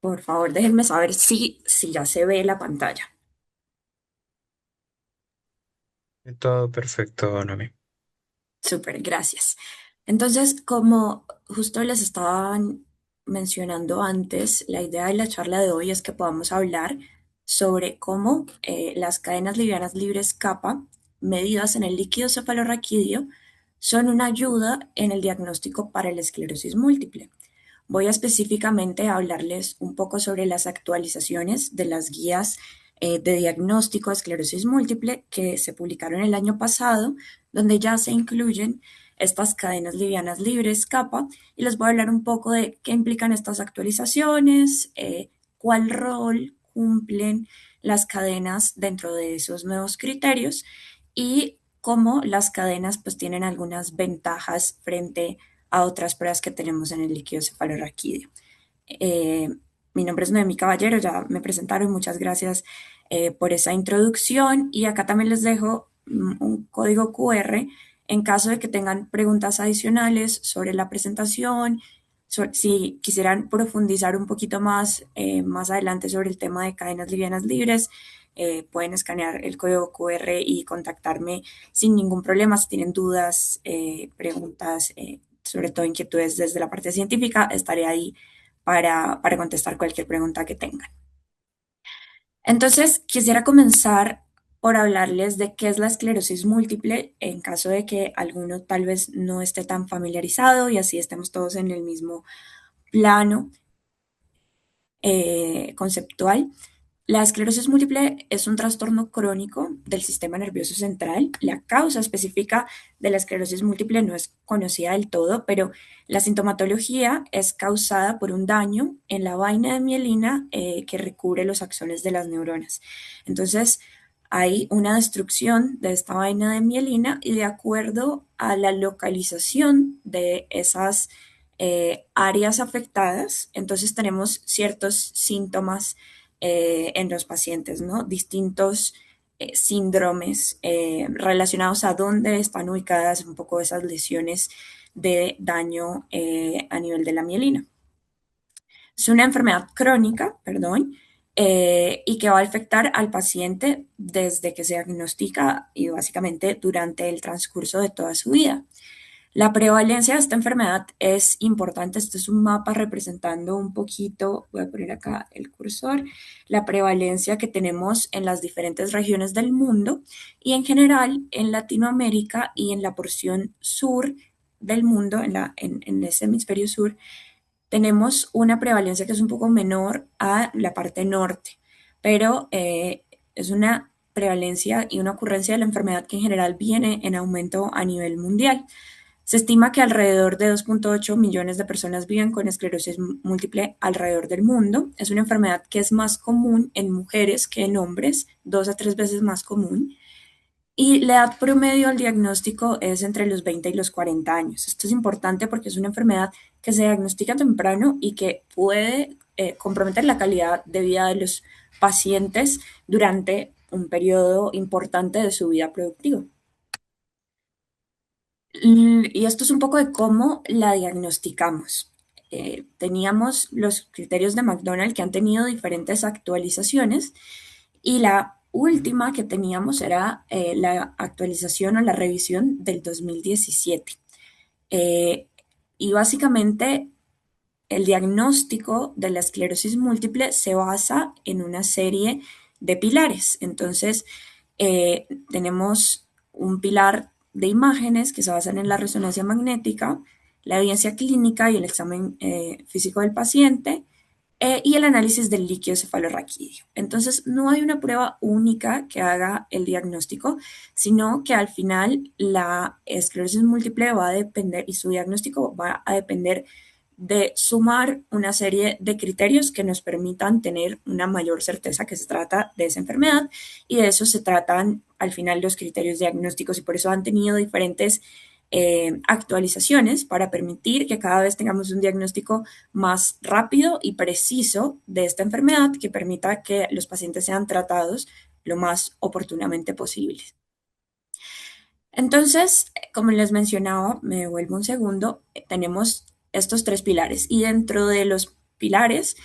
Por favor, déjenme saber si ya se ve la pantalla. Todo perfecto, Nomi. Súper, gracias. Entonces, como justo les estaba mencionando antes, la idea de la charla de hoy es que podamos hablar sobre cómo las cadenas livianas libres kappa, medidas en el líquido cefalorraquídeo, son una ayuda en el diagnóstico para la esclerosis múltiple. Voy a específicamente hablarles un poco sobre las actualizaciones de las guías de diagnóstico de esclerosis múltiple que se publicaron el año pasado, donde ya se incluyen estas cadenas livianas libres kappa, y les voy a hablar un poco de qué implican estas actualizaciones, cuál rol cumplen las cadenas dentro de esos nuevos criterios y cómo las cadenas pues tienen algunas ventajas frente a otras pruebas que tenemos en el líquido cefalorraquídeo. Eh, Mi nombre es Noemí Caballero, ya me presentaron, muchas gracias por esa introducción y acá también les dejo un código QR en caso de que tengan preguntas adicionales sobre la presentación, si quisieran profundizar un poquito más más adelante sobre el tema de cadenas livianas libres. Pueden escanear el código QR y contactarme sin ningún problema si tienen dudas, preguntas, sobre todo inquietudes desde la parte científica. Estaré ahí para contestar cualquier pregunta que tengan. Entonces, quisiera comenzar por hablarles de qué es la esclerosis múltiple, en caso de que alguno tal vez no esté tan familiarizado y así estemos todos en el mismo plano conceptual. La esclerosis múltiple es un trastorno crónico del sistema nervioso central. La causa específica de la esclerosis múltiple no es conocida del todo, pero la sintomatología es causada por un daño en la vaina de mielina que recubre los axones de las neuronas. Entonces, hay una destrucción de esta vaina de mielina y de acuerdo a la localización de esas áreas afectadas, entonces tenemos ciertos síntomas en los pacientes, ¿no? Distintos síndromes relacionados a dónde están ubicadas un poco esas lesiones de daño a nivel de la mielina. Es una enfermedad crónica, perdón, y que va a afectar al paciente desde que se diagnostica y básicamente durante el transcurso de toda su vida. La prevalencia de esta enfermedad es importante. Este es un mapa representando un poquito, voy a poner acá el cursor, la prevalencia que tenemos en las diferentes regiones del mundo y en general en Latinoamérica y en la porción sur del mundo, en ese hemisferio sur, tenemos una prevalencia que es un poco menor a la parte norte, pero es una prevalencia y una ocurrencia de la enfermedad que en general viene en aumento a nivel mundial. Se estima que alrededor de 2,8 millones de personas viven con esclerosis múltiple alrededor del mundo. Es una enfermedad que es más común en mujeres que en hombres, 2 a 3 veces más común. Y la edad promedio al diagnóstico es entre los 20 y los 40 años. Esto es importante porque es una enfermedad que se diagnostica temprano y que puede comprometer la calidad de vida de los pacientes durante un periodo importante de su vida productiva. Y esto es un poco de cómo la diagnosticamos. Teníamos los criterios de McDonald que han tenido diferentes actualizaciones y la última que teníamos era la actualización o la revisión del 2017. Eh, y básicamente el diagnóstico de la esclerosis múltiple se basa en una serie de pilares. Entonces, tenemos un pilar de imágenes que se basan en la resonancia magnética, la evidencia clínica y el examen físico del paciente y el análisis del líquido cefalorraquídeo. Entonces, no hay una prueba única que haga el diagnóstico, sino que al final la esclerosis múltiple va a depender y su diagnóstico va a depender de sumar una serie de criterios que nos permitan tener una mayor certeza que se trata de esa enfermedad y de eso se tratan al final los criterios diagnósticos y por eso han tenido diferentes actualizaciones para permitir que cada vez tengamos un diagnóstico más rápido y preciso de esta enfermedad que permita que los pacientes sean tratados lo más oportunamente posible. Entonces, como les mencionaba, me devuelvo un segundo, tenemos estos tres pilares y dentro de los pilares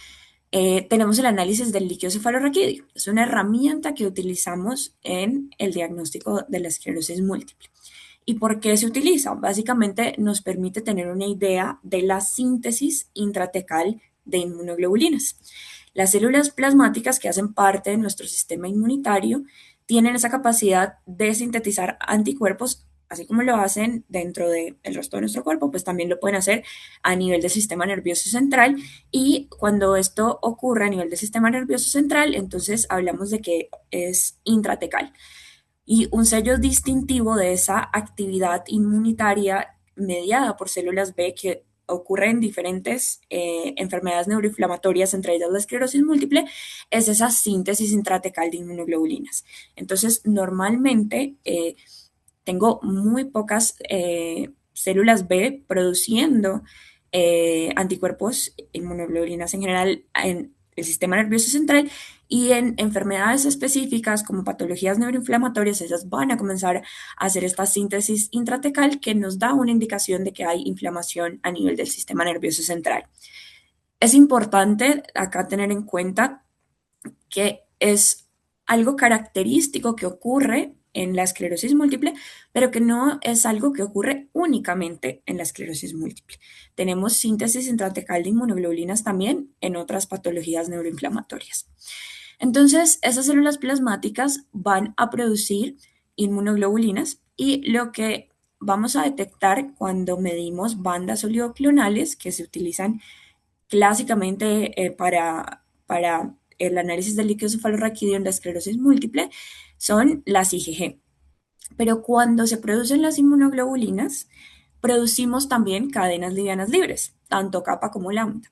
tenemos el análisis del líquido cefalorraquídeo. Es una herramienta que utilizamos en el diagnóstico de la esclerosis múltiple. ¿Y por qué se utiliza? Básicamente nos permite tener una idea de la síntesis intratecal de inmunoglobulinas. Las células plasmáticas que hacen parte de nuestro sistema inmunitario tienen esa capacidad de sintetizar anticuerpos, así como lo hacen dentro del resto de nuestro cuerpo, pues también lo pueden hacer a nivel del sistema nervioso central. Y cuando esto ocurre a nivel del sistema nervioso central, entonces hablamos de que es intratecal. Y un sello distintivo de esa actividad inmunitaria mediada por células B que ocurre en diferentes enfermedades neuroinflamatorias, entre ellas la esclerosis múltiple, es esa síntesis intratecal de inmunoglobulinas. Entonces, normalmente tengo muy pocas células B produciendo anticuerpos, inmunoglobulinas en general, en el sistema nervioso central, y en enfermedades específicas como patologías neuroinflamatorias, ellas van a comenzar a hacer esta síntesis intratecal que nos da una indicación de que hay inflamación a nivel del sistema nervioso central. Es importante acá tener en cuenta que es algo característico que ocurre en la esclerosis múltiple, pero que no es algo que ocurre únicamente en la esclerosis múltiple. Tenemos síntesis intratecal de inmunoglobulinas también en otras patologías neuroinflamatorias. Entonces, esas células plasmáticas van a producir inmunoglobulinas y lo que vamos a detectar cuando medimos bandas oligoclonales que se utilizan clásicamente para el análisis del líquido cefalorraquídeo en la esclerosis múltiple son las IgG. Pero cuando se producen las inmunoglobulinas, producimos también cadenas livianas libres, tanto kappa como lambda.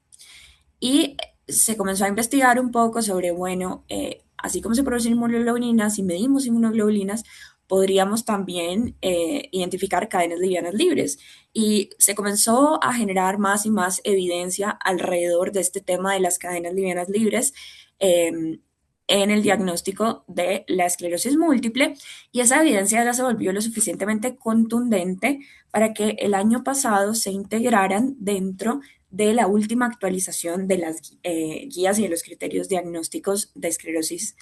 Y se comenzó a investigar un poco sobre, bueno, así como se producen inmunoglobulinas y medimos inmunoglobulinas, podríamos también identificar cadenas livianas libres. Y se comenzó a generar más y más evidencia alrededor de este tema de las cadenas livianas libres en el diagnóstico de la esclerosis múltiple. Y esa evidencia ya se volvió lo suficientemente contundente para que el año pasado se integraran dentro de la última actualización de las guías y de los criterios diagnósticos de esclerosis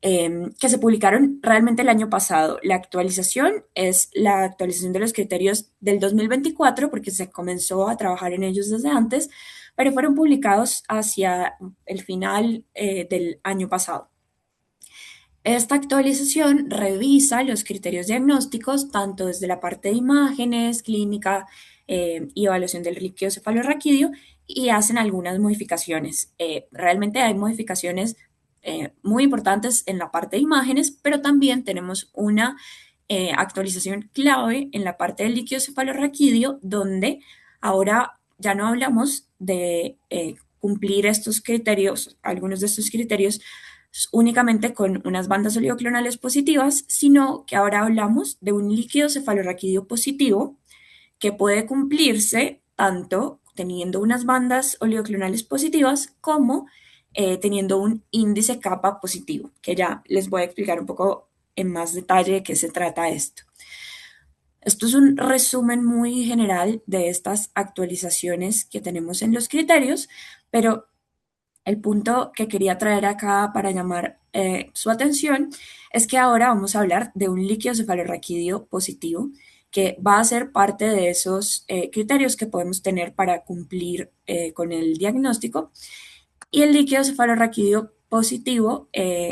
que se publicaron realmente el año pasado. La actualización es la actualización de los criterios del 2024 porque se comenzó a trabajar en ellos desde antes, pero fueron publicados hacia el final del año pasado. Esta actualización revisa los criterios diagnósticos tanto desde la parte de imágenes, clínica y evaluación del líquido cefalorraquídeo y hacen algunas modificaciones. Realmente hay modificaciones muy importantes en la parte de imágenes, pero también tenemos una actualización clave en la parte del líquido cefalorraquídeo donde ahora ya no hablamos de cumplir estos criterios, algunos de estos criterios únicamente con unas bandas oligoclonales positivas, sino que ahora hablamos de un líquido cefalorraquídeo positivo que puede cumplirse tanto teniendo unas bandas oligoclonales positivas como teniendo un índice kappa positivo, que ya les voy a explicar un poco en más detalle de qué se trata esto. Esto es un resumen muy general de estas actualizaciones que tenemos en los criterios, pero el punto que quería traer acá para llamar su atención es que ahora vamos a hablar de un líquido cefalorraquídeo positivo que va a ser parte de esos criterios que podemos tener para cumplir con el diagnóstico. Y el líquido cefalorraquídeo positivo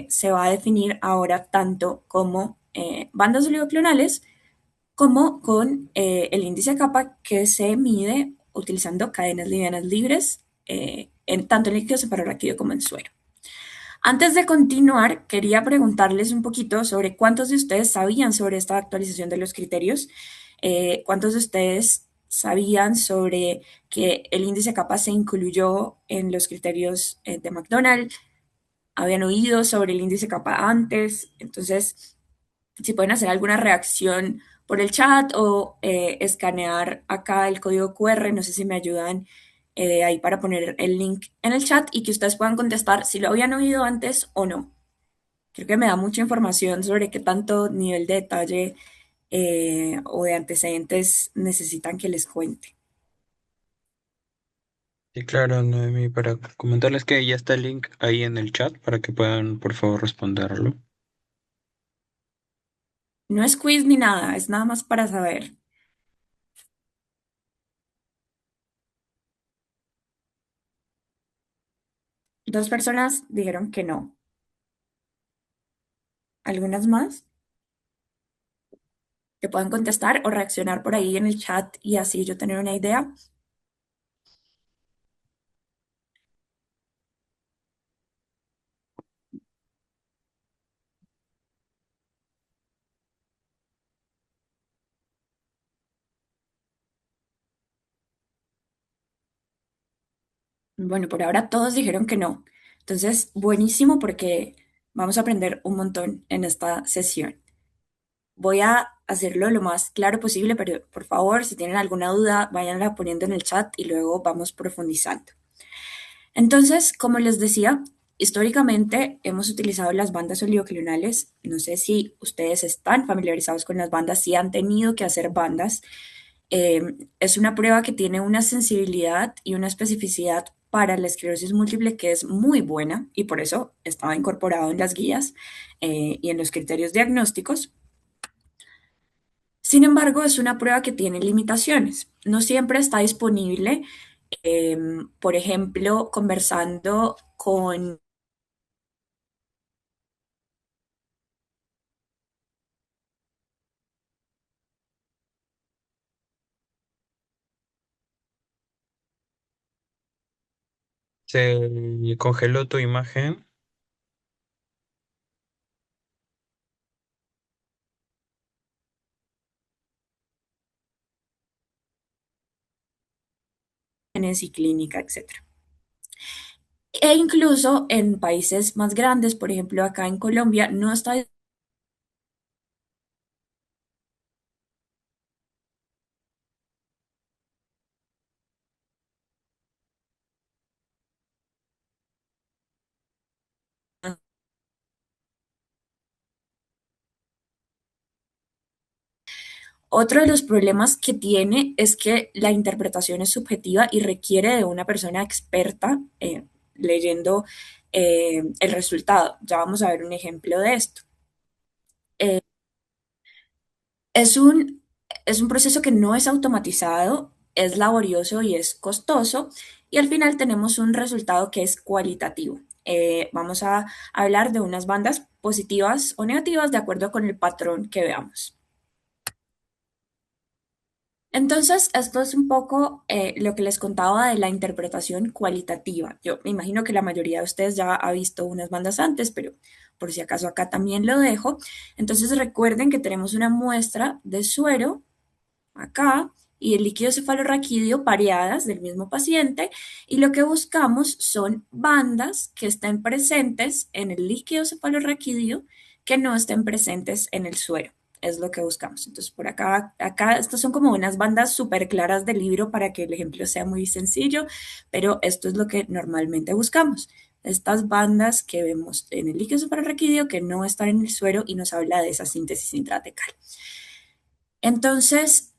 se va a definir ahora tanto como bandas oligoclonales como con el índice kappa que se mide utilizando cadenas livianas libres en tanto en líquido cefalorraquídeo como en suero. Antes de continuar, quería preguntarles un poquito sobre cuántos de ustedes sabían sobre esta actualización de los criterios, cuántos de ustedes sabían sobre que el índice kappa se incluyó en los criterios de McDonald's, habían oído sobre el índice kappa antes, entonces si pueden hacer alguna reacción por el chat o escanear acá el código QR, no sé si me ayudan ahí para poner el link en el chat y que ustedes puedan contestar si lo habían oído antes o no. Creo que me da mucha información sobre qué tanto nivel de detalle o de antecedentes necesitan que les cuente. Y claro, Noemi, para comentarles que ya está el link ahí en el chat para que puedan, por favor, responderlo. No es quiz ni nada, es nada más para saber. Dos personas dijeron que no. ¿Algunas más que puedan contestar o reaccionar por ahí en el chat y así yo tener una idea? Bueno, por ahora todos dijeron que no. Entonces, buenísimo porque vamos a aprender un montón en esta sesión. Voy a hacerlo lo más claro posible, pero por favor, si tienen alguna duda, váyanla poniendo en el chat y luego vamos profundizando. Entonces, como les decía, históricamente hemos utilizado las bandas oleoclonales. No sé si ustedes están familiarizados con las bandas, si han tenido que hacer bandas. Es una prueba que tiene una sensibilidad y una especificidad para la esclerosis múltiple que es muy buena y por eso estaba incorporado en las guías y en los criterios diagnósticos. Sin embargo, es una prueba que tiene limitaciones. No siempre está disponible, por ejemplo, conversando con Se congeló tu imagen. y clínica, etcétera. E incluso en países más grandes, por ejemplo, acá en Colombia, no está otro de los problemas que tiene es que la interpretación es subjetiva y requiere de una persona experta leyendo el resultado. Ya vamos a ver un ejemplo de esto. Eh, es un, es un proceso que no es automatizado, es laborioso y es costoso, y al final tenemos un resultado que es cualitativo. Vamos a hablar de unas bandas positivas o negativas de acuerdo con el patrón que veamos. Entonces, esto es un poco lo que les contaba de la interpretación cualitativa. Yo me imagino que la mayoría de ustedes ya ha visto unas bandas antes, pero por si acaso acá también lo dejo. Entonces, recuerden que tenemos una muestra de suero acá y el líquido cefalorraquídeo pareadas del mismo paciente y lo que buscamos son bandas que estén presentes en el líquido cefalorraquídeo que no estén presentes en el suero. Es lo que buscamos. Entonces, por acá, estas son como unas bandas súper claras del libro para que el ejemplo sea muy sencillo, pero esto es lo que normalmente buscamos. Estas bandas que vemos en el líquido cefalorraquídeo que no están en el suero y nos habla de esa síntesis intratecal. Entonces,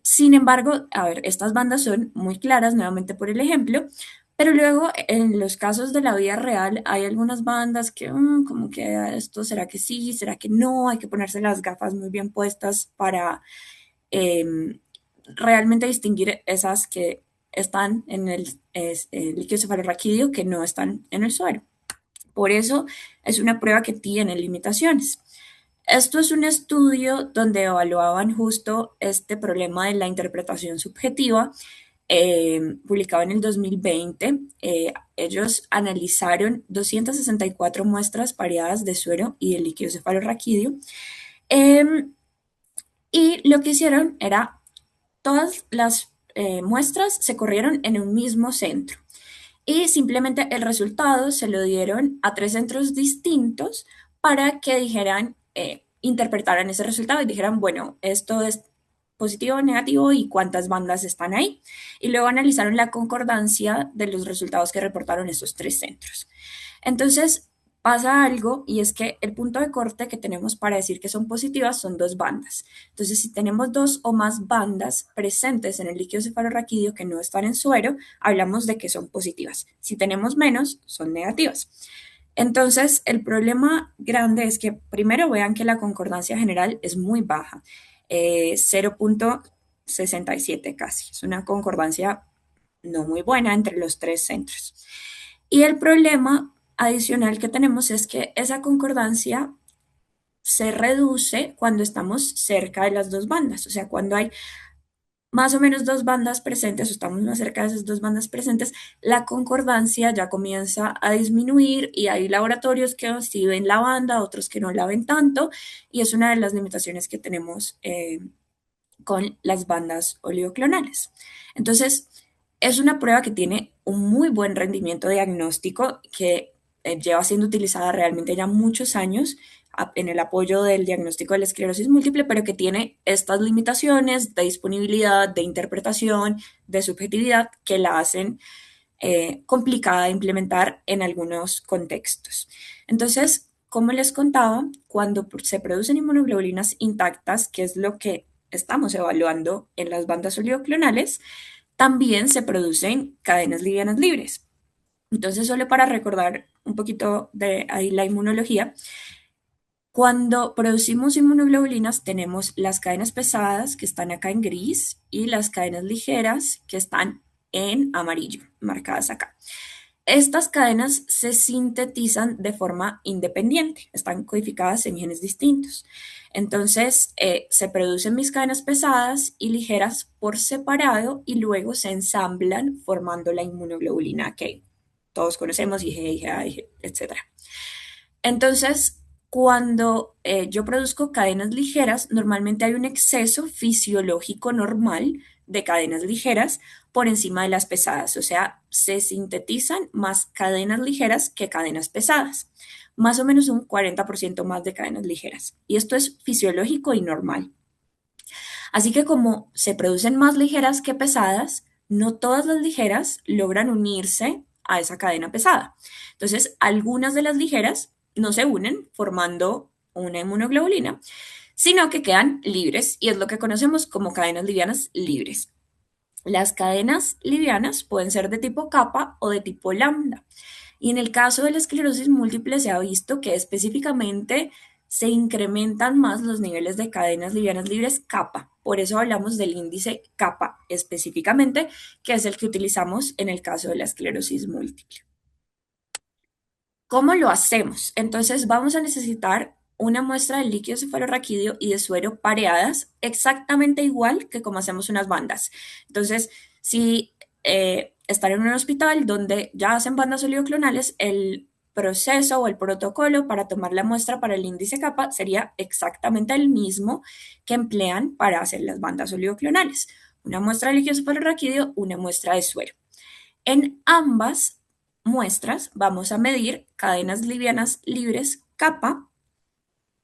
sin embargo, a ver, estas bandas son muy claras, nuevamente por el ejemplo, pero luego en los casos de la vida real hay algunas bandas que, como que esto será que sí, será que no, hay que ponerse las gafas muy bien puestas para em, realmente distinguir esas que están en el líquido cefalorraquídeo que no están en el suero. Por eso es una prueba que tiene limitaciones. Esto es un estudio donde evaluaban justo este problema de la interpretación subjetiva, publicado en el 2020. Ellos analizaron 264 muestras pareadas de suero y de líquido cefalorraquídeo, eh, y lo que hicieron era todas las muestras se corrieron en un mismo centro y simplemente el resultado se lo dieron a tres centros distintos para que dijeran, interpretaran ese resultado y dijeran, bueno, esto es positivo o negativo y cuántas bandas están ahí. Y luego analizaron la concordancia de los resultados que reportaron esos tres centros. Entonces, pasa algo y es que el punto de corte que tenemos para decir que son positivas son dos bandas. Entonces, si tenemos dos o más bandas presentes en el líquido cefalorraquídeo que no están en suero, hablamos de que son positivas. Si tenemos menos, son negativas. Entonces, el problema grande es que primero vean que la concordancia general es muy baja, 0,67 casi. Es una concordancia no muy buena entre los tres centros. Y el problema adicional que tenemos es que esa concordancia se reduce cuando estamos cerca de las dos bandas, o sea, cuando hay más o menos dos bandas presentes, o estamos más cerca de esas dos bandas presentes, la concordancia ya comienza a disminuir y hay laboratorios que sí ven la banda, otros que no la ven tanto, y es una de las limitaciones que tenemos con las bandas oligoclonales. Entonces, es una prueba que tiene un muy buen rendimiento diagnóstico que lleva siendo utilizada realmente ya muchos años en el apoyo del diagnóstico de la esclerosis múltiple, pero que tiene estas limitaciones de disponibilidad, de interpretación, de subjetividad que la hacen complicada de implementar en algunos contextos. Entonces, como les contaba, cuando se producen inmunoglobulinas intactas, que es lo que estamos evaluando en las bandas oligoclonales, también se producen cadenas livianas libres. Entonces, solo para recordar un poquito de ahí la inmunología, cuando producimos inmunoglobulinas tenemos las cadenas pesadas que están acá en gris y las cadenas ligeras que están en amarillo, marcadas acá. Estas cadenas se sintetizan de forma independiente, están codificadas en genes distintos. Entonces, se producen mis cadenas pesadas y ligeras por separado y luego se ensamblan formando la inmunoglobulina que todos conocemos, IgE, IgA, etc. Entonces, cuando yo produzco cadenas ligeras, normalmente hay un exceso fisiológico normal de cadenas ligeras por encima de las pesadas, o sea, se sintetizan más cadenas ligeras que cadenas pesadas, más o menos un 40% más de cadenas ligeras. Y esto es fisiológico y normal. Así que como se producen más ligeras que pesadas, no todas las ligeras logran unirse a esa cadena pesada. Entonces, algunas de las ligeras no se unen formando una inmunoglobulina, sino que quedan libres y es lo que conocemos como cadenas livianas libres. Las cadenas livianas pueden ser de tipo kappa o de tipo lambda. Y en el caso de la esclerosis múltiple se ha visto que específicamente se incrementan más los niveles de cadenas livianas libres kappa. Por eso hablamos del índice kappa específicamente, que es el que utilizamos en el caso de la esclerosis múltiple. ¿Cómo lo hacemos? Entonces vamos a necesitar una muestra de líquido cefalorraquídeo y de suero pareadas exactamente igual que como hacemos unas bandas. Entonces, si estar en un hospital donde ya hacen bandas oligoclonales, el proceso o el protocolo para tomar la muestra para el índice kappa sería exactamente el mismo que emplean para hacer las bandas oligoclonales. Una muestra de líquido cefalorraquídeo, una muestra de suero. En ambas muestras vamos a medir cadenas livianas libres kappa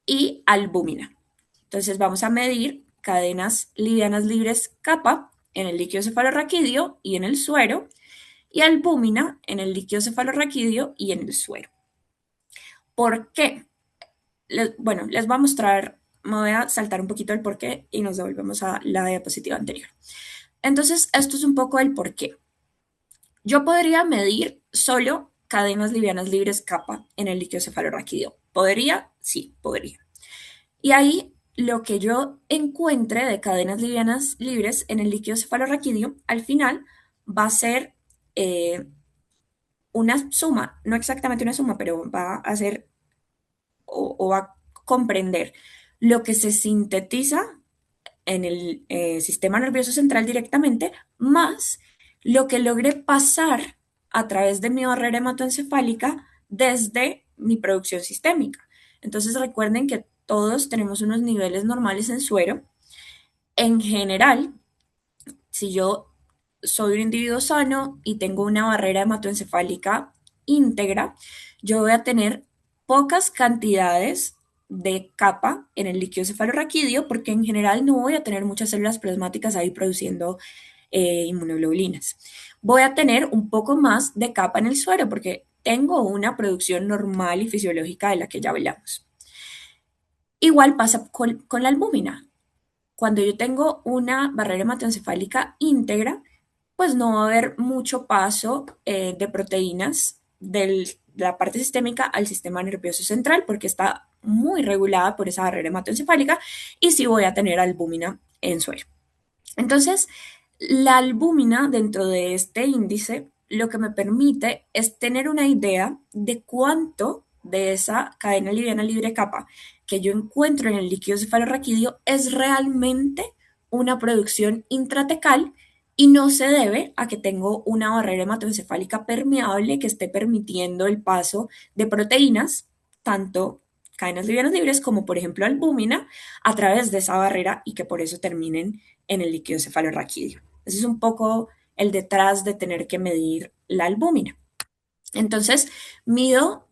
y albúmina. Entonces vamos a medir cadenas livianas libres kappa en el líquido cefalorraquídeo y en el suero y albúmina en el líquido cefalorraquídeo y en el suero. ¿Por qué? Bueno, les voy a mostrar, me voy a saltar un poquito el por qué y nos devolvemos a la diapositiva anterior. Entonces, esto es un poco el por qué. Yo podría medir solo cadenas livianas libres kappa en el líquido cefalorraquídeo. ¿Podría? Sí, podría. Y ahí lo que yo encuentre de cadenas livianas libres en el líquido cefalorraquídeo, al final va a ser una suma, no exactamente una suma, pero va a ser o va a comprender lo que se sintetiza en el sistema nervioso central directamente, más lo que logré pasar a través de mi barrera hematoencefálica desde mi producción sistémica. Entonces recuerden que todos tenemos unos niveles normales en suero. En general, si yo soy un individuo sano y tengo una barrera hematoencefálica íntegra, yo voy a tener pocas cantidades de capa en el líquido cefalorraquídeo porque en general no voy a tener muchas células plasmáticas ahí produciendo inmunoglobulinas. Voy a tener un poco más de capa en el suero porque tengo una producción normal y fisiológica de la que ya hablamos. Igual pasa con la albúmina. Cuando yo tengo una barrera hematoencefálica íntegra, pues no va a haber mucho paso de proteínas de la parte sistémica al sistema nervioso central porque está muy regulada por esa barrera hematoencefálica y sí voy a tener albúmina en suero. Entonces, la albúmina dentro de este índice lo que me permite es tener una idea de cuánto de esa cadena liviana libre capa que yo encuentro en el líquido cefalorraquídeo es realmente una producción intratecal y no se debe a que tengo una barrera hematoencefálica permeable que esté permitiendo el paso de proteínas, tanto cadenas livianas libres como por ejemplo albúmina, a través de esa barrera y que por eso terminen en el líquido cefalorraquídeo. Ese es un poco el detrás de tener que medir la albúmina. Entonces, mido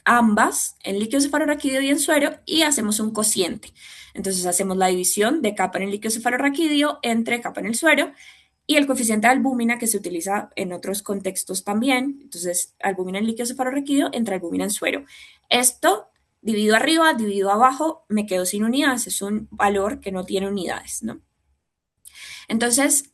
ambas en líquido cefalorraquídeo y en suero y hacemos un cociente. Entonces, hacemos la división de capa en el líquido cefalorraquídeo entre capa en el suero y el coeficiente de albúmina que se utiliza en otros contextos también. Entonces, albúmina en líquido cefalorraquídeo entre albúmina en suero. Esto dividido arriba, dividido abajo, me quedo sin unidades. Es un valor que no tiene unidades, ¿no? Entonces,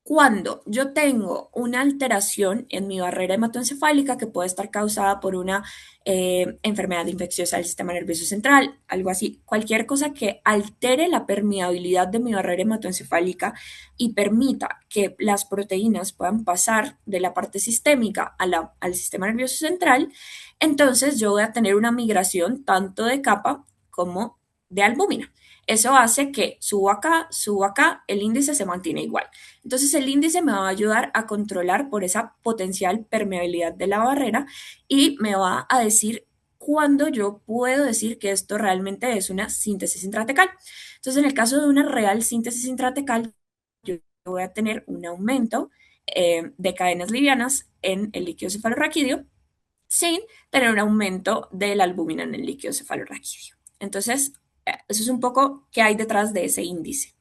cuando yo tengo una alteración en mi barrera hematoencefálica que puede estar causada por una enfermedad infecciosa del sistema nervioso central, algo así, cualquier cosa que altere la permeabilidad de mi barrera hematoencefálica y permita que las proteínas puedan pasar de la parte sistémica al sistema nervioso central, entonces yo voy a tener una migración tanto de capa como de albúmina. Eso hace que suba acá, el índice se mantiene igual. Entonces el índice me va a ayudar a controlar por esa potencial permeabilidad de la barrera y me va a decir cuándo yo puedo decir que esto realmente es una síntesis intratecal. Entonces en el caso de una real síntesis intratecal, yo voy a tener un aumento de cadenas livianas en el líquido cefalorraquídeo sin tener un aumento de la albúmina en el líquido cefalorraquídeo. Entonces, eso es un poco qué hay detrás de ese índice.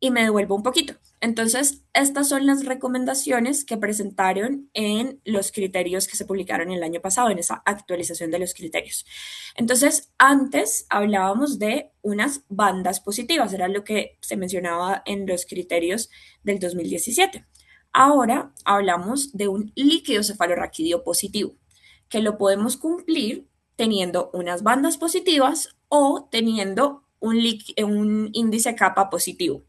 Y me devuelvo un poquito. Entonces, estas son las recomendaciones que presentaron en los criterios que se publicaron el año pasado, en esa actualización de los criterios. Entonces, antes hablábamos de unas bandas positivas, era lo que se mencionaba en los criterios del 2017. Ahora hablamos de un líquido cefalorraquídeo positivo, que lo podemos cumplir teniendo unas bandas positivas o teniendo un índice kappa positivo.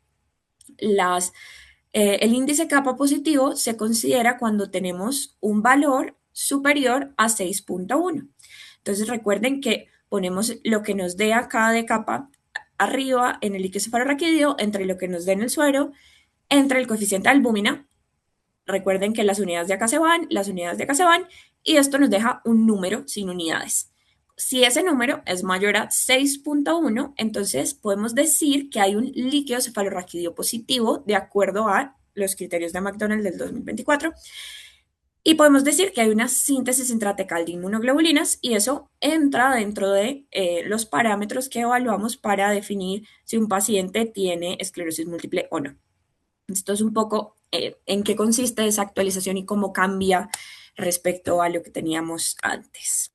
El índice kappa positivo se considera cuando tenemos un valor superior a 6.1. Entonces recuerden que ponemos lo que nos dé acá de capa arriba en el líquido cefalorraquídeo entre lo que nos dé en el suero, entre el coeficiente de albúmina. Recuerden que las unidades de acá se van, las unidades de acá se van, y esto nos deja un número sin unidades. Si ese número es mayor a 6.1, entonces podemos decir que hay un líquido cefalorraquídeo positivo de acuerdo a los criterios de McDonald del 2024. Y podemos decir que hay una síntesis intratecal de inmunoglobulinas y eso entra dentro de los parámetros que evaluamos para definir si un paciente tiene esclerosis múltiple o no. Esto es un poco en qué consiste esa actualización y cómo cambia respecto a lo que teníamos antes.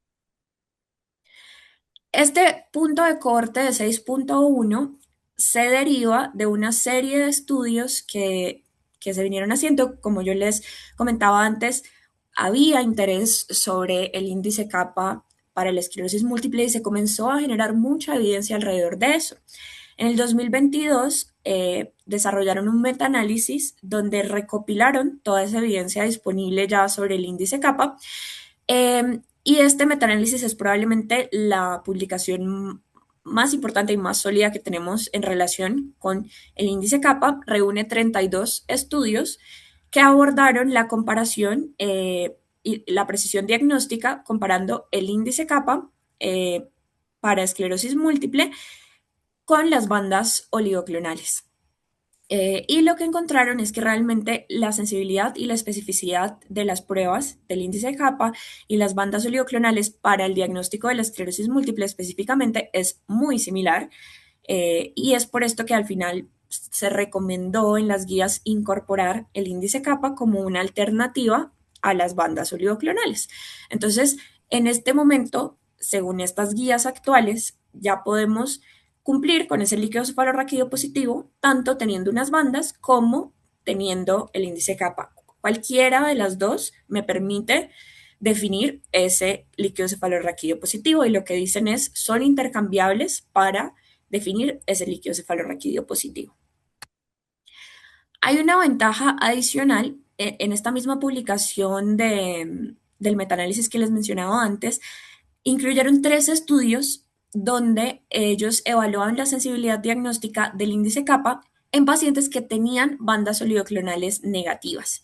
Este punto de corte de 6.1 se deriva de una serie de estudios que se vinieron haciendo. Como yo les comentaba antes, había interés sobre el índice kappa para la esclerosis múltiple y se comenzó a generar mucha evidencia alrededor de eso. En el 2022 desarrollaron un metaanálisis donde recopilaron toda esa evidencia disponible ya sobre el índice kappa. Y este metaanálisis es probablemente la publicación más importante y más sólida que tenemos en relación con el índice kappa. Reúne 32 estudios que abordaron la comparación y la precisión diagnóstica comparando el índice kappa para esclerosis múltiple con las bandas oligoclonales. Y lo que encontraron es que realmente la sensibilidad y la especificidad de las pruebas del índice de kappa y las bandas oligoclonales para el diagnóstico de la esclerosis múltiple específicamente es muy similar. Y es por esto que al final se recomendó en las guías incorporar el índice kappa como una alternativa a las bandas oligoclonales. Entonces, en este momento, según estas guías actuales, ya podemos cumplir con ese líquido cefalorraquídeo positivo, tanto teniendo unas bandas como teniendo el índice kappa. Cualquiera de las dos me permite definir ese líquido cefalorraquídeo positivo y lo que dicen es son intercambiables para definir ese líquido cefalorraquídeo positivo. Hay una ventaja adicional en esta misma publicación del metaanálisis que les mencionaba antes. Incluyeron tres estudios donde ellos evaluaban la sensibilidad diagnóstica del índice kappa en pacientes que tenían bandas oligoclonales negativas.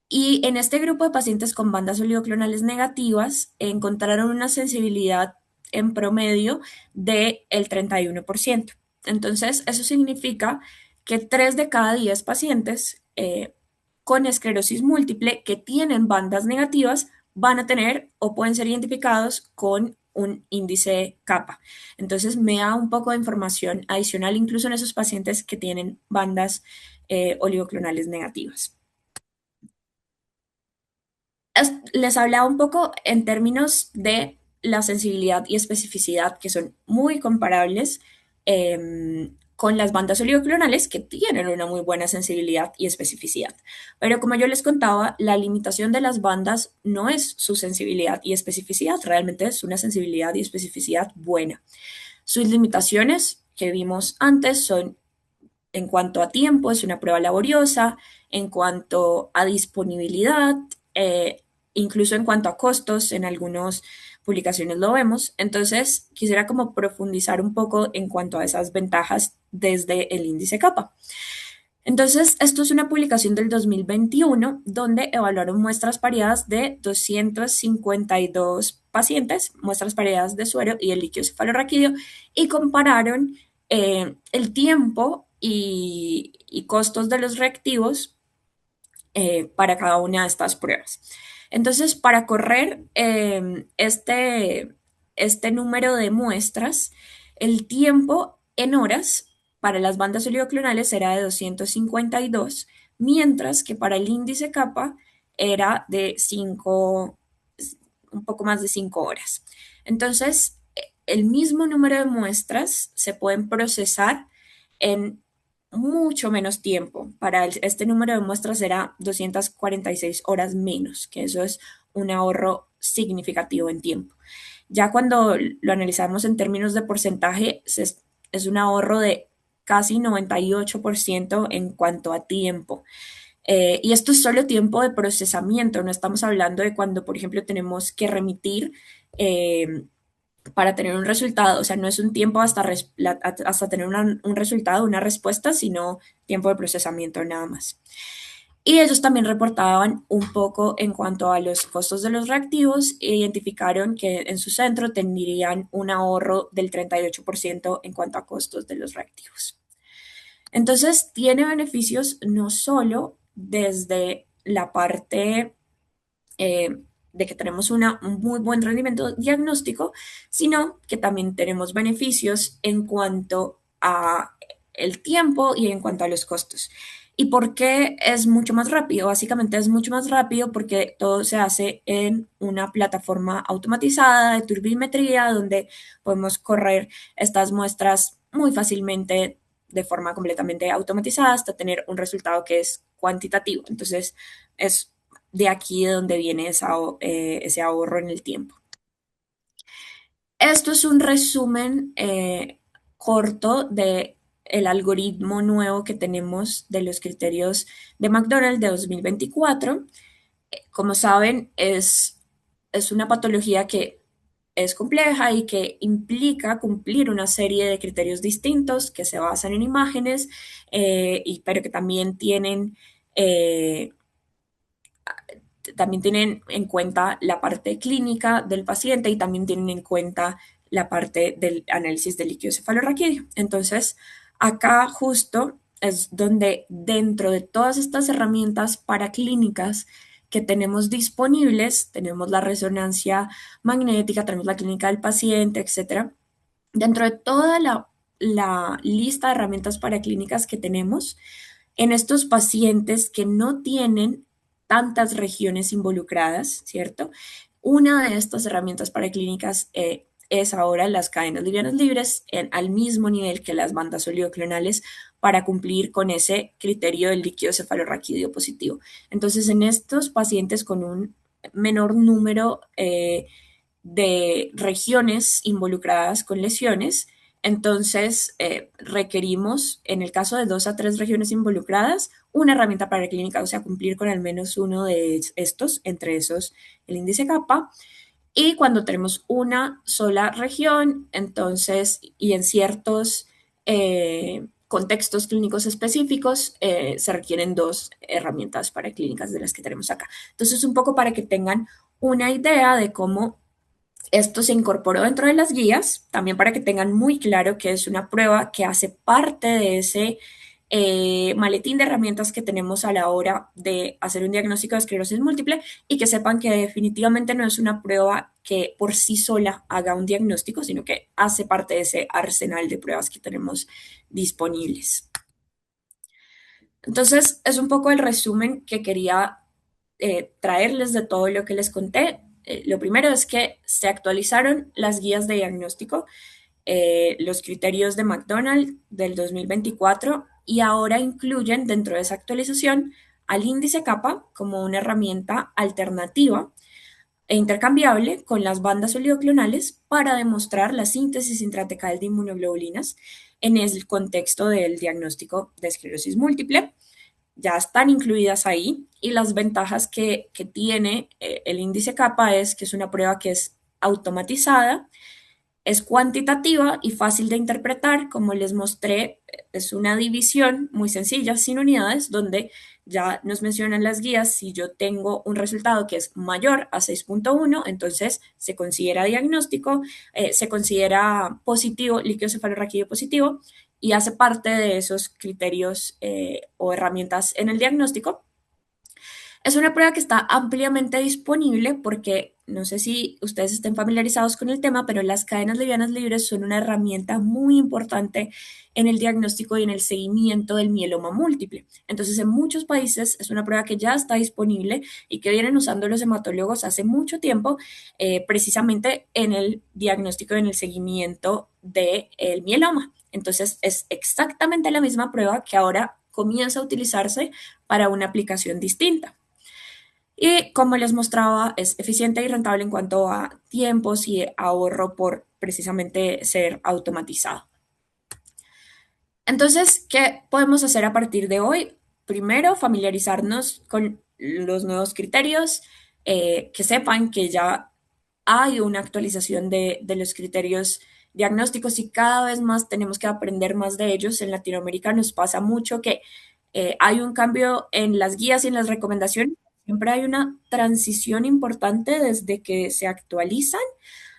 Y en este grupo de pacientes con bandas oligoclonales negativas encontraron una sensibilidad en promedio del 31%. Entonces, eso significa que 3 de cada 10 pacientes con esclerosis múltiple que tienen bandas negativas van a tener o pueden ser identificados con un índice kappa. Entonces, me da un poco de información adicional incluso en esos pacientes que tienen bandas oligoclonales negativas. Les hablaba un poco en términos de la sensibilidad y especificidad, que son muy comparables con las bandas oligoclonales, que tienen una muy buena sensibilidad y especificidad. Pero como yo les contaba, la limitación de las bandas no es su sensibilidad y especificidad, realmente es una sensibilidad y especificidad buena. Sus limitaciones que vimos antes son en cuanto a tiempo, es una prueba laboriosa, en cuanto a disponibilidad, incluso en cuanto a costos, en algunas publicaciones lo vemos. Entonces, quisiera como profundizar un poco en cuanto a esas ventajas desde el índice kappa. Entonces, esto es una publicación del 2021 donde evaluaron muestras pareadas de 252 pacientes, muestras pareadas de suero y el líquido cefalorraquídeo, y compararon el tiempo y costos de los reactivos para cada una de estas pruebas. Entonces, para correr este número de muestras, el tiempo en horas para las bandas oligoclonales era de 252, mientras que para el índice kappa era de 5, un poco más de 5 horas. Entonces, el mismo número de muestras se pueden procesar en mucho menos tiempo. Para este número de muestras era 246 horas menos, que eso es un ahorro significativo en tiempo. Ya cuando lo analizamos en términos de porcentaje, es un ahorro de casi 98% en cuanto a tiempo. Y esto es solo tiempo de procesamiento, no estamos hablando de cuando, por ejemplo, tenemos que remitir eh, para tener un resultado, o sea, no es un tiempo hasta tener un resultado, una respuesta, sino tiempo de procesamiento nada más. Y ellos también reportaban un poco en cuanto a los costos de los reactivos e identificaron que en su centro tendrían un ahorro del 38% en cuanto a costos de los reactivos. Entonces, tiene beneficios no solo desde la parte de que tenemos un muy buen rendimiento diagnóstico, sino que también tenemos beneficios en cuanto a el tiempo y en cuanto a los costos. ¿Y por qué es mucho más rápido? Básicamente es mucho más rápido porque todo se hace en una plataforma automatizada de turbimetría donde podemos correr estas muestras muy fácilmente de forma completamente automatizada hasta tener un resultado que es cuantitativo. Entonces, es de aquí de donde viene ese ahorro en el tiempo. Esto es un resumen corto de el algoritmo nuevo que tenemos de los criterios de McDonald's de 2024. Como saben, es una patología que es compleja y que implica cumplir una serie de criterios distintos que se basan en imágenes, pero que también tienen en cuenta la parte clínica del paciente y también tienen en cuenta la parte del análisis del líquido cefalorraquídeo. Entonces, acá justo es donde dentro de todas estas herramientas paraclínicas que tenemos disponibles, tenemos la resonancia magnética, tenemos la clínica del paciente, etcétera. Dentro de toda la lista de herramientas paraclínicas que tenemos, en estos pacientes que no tienen tantas regiones involucradas, ¿cierto? Una de estas herramientas paraclínicas es ahora las cadenas livianas libres al mismo nivel que las bandas oligoclonales para cumplir con ese criterio del líquido cefalorraquídeo positivo. Entonces, en estos pacientes con un menor número de regiones involucradas con lesiones, entonces requerimos, en el caso de 2 a 3 regiones involucradas, una herramienta paraclínica, o sea, cumplir con al menos uno de estos, entre esos el índice kappa. Y cuando tenemos una sola región, entonces, y en ciertos contextos clínicos específicos, se requieren 2 herramientas paraclínicas de las que tenemos acá. Entonces, un poco para que tengan una idea de cómo esto se incorporó dentro de las guías, también para que tengan muy claro que es una prueba que hace parte de ese maletín de herramientas que tenemos a la hora de hacer un diagnóstico de esclerosis múltiple y que sepan que definitivamente no es una prueba que por sí sola haga un diagnóstico, sino que hace parte de ese arsenal de pruebas que tenemos disponibles. Entonces, es un poco el resumen que quería traerles de todo lo que les conté. Lo primero es que se actualizaron las guías de diagnóstico, los criterios de McDonald del 2024 y ahora incluyen dentro de esa actualización al índice kappa como una herramienta alternativa e intercambiable con las bandas oligoclonales para demostrar la síntesis intratecal de inmunoglobulinas en el contexto del diagnóstico de esclerosis múltiple. Ya están incluidas ahí y las ventajas que tiene el índice kappa es que es una prueba que es automatizada, es cuantitativa y fácil de interpretar. Como les mostré, es una división muy sencilla, sin unidades, donde ya nos mencionan las guías, si yo tengo un resultado que es mayor a 6.1, entonces se considera diagnóstico, se considera positivo, líquido cefalorraquídeo positivo, y hace parte de esos criterios o herramientas en el diagnóstico. Es una prueba que está ampliamente disponible porque no sé si ustedes estén familiarizados con el tema, pero las cadenas livianas libres son una herramienta muy importante en el diagnóstico y en el seguimiento del mieloma múltiple. Entonces, en muchos países es una prueba que ya está disponible y que vienen usando los hematólogos hace mucho tiempo, precisamente en el diagnóstico y en el seguimiento del mieloma. Entonces, es exactamente la misma prueba que ahora comienza a utilizarse para una aplicación distinta. Y como les mostraba, es eficiente y rentable en cuanto a tiempos y ahorro por precisamente ser automatizado. Entonces, ¿qué podemos hacer a partir de hoy? Primero, familiarizarnos con los nuevos criterios, que sepan que ya hay una actualización de los criterios diagnósticos y cada vez más tenemos que aprender más de ellos. En Latinoamérica nos pasa mucho que hay un cambio en las guías y en las recomendaciones. Siempre hay una transición importante desde que se actualizan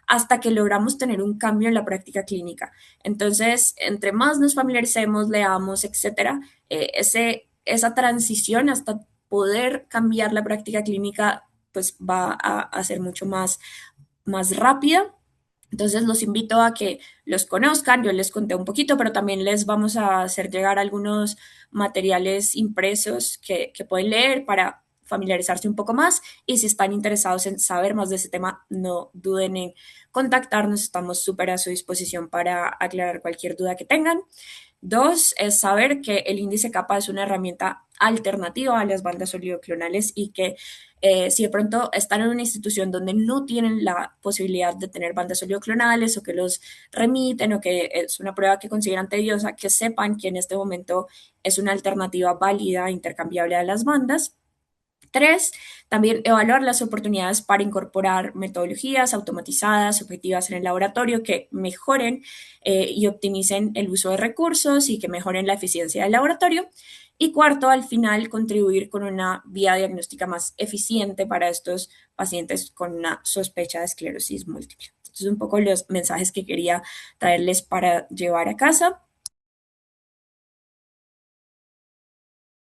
hasta que logramos tener un cambio en la práctica clínica. Entonces, entre más nos familiaricemos, leamos, etcétera, esa transición hasta poder cambiar la práctica clínica, pues va a ser mucho más rápida. Entonces los invito a que los conozcan, yo les conté un poquito, pero también les vamos a hacer llegar algunos materiales impresos que pueden leer para familiarizarse un poco más y si están interesados en saber más de ese tema, no duden en contactarnos, estamos súper a su disposición para aclarar cualquier duda que tengan. Dos, es saber que el índice kappa es una herramienta alternativa a las bandas oligoclonales y que si de pronto están en una institución donde no tienen la posibilidad de tener bandas oligoclonales o que los remiten o que es una prueba que consideran tediosa, que sepan que en este momento es una alternativa válida, intercambiable a las bandas. Tres, también evaluar las oportunidades para incorporar metodologías automatizadas, objetivas en el laboratorio que mejoren y optimicen el uso de recursos y que mejoren la eficiencia del laboratorio. Y cuarto, al final, contribuir con una vía diagnóstica más eficiente para estos pacientes con una sospecha de esclerosis múltiple. Estos son un poco los mensajes que quería traerles para llevar a casa.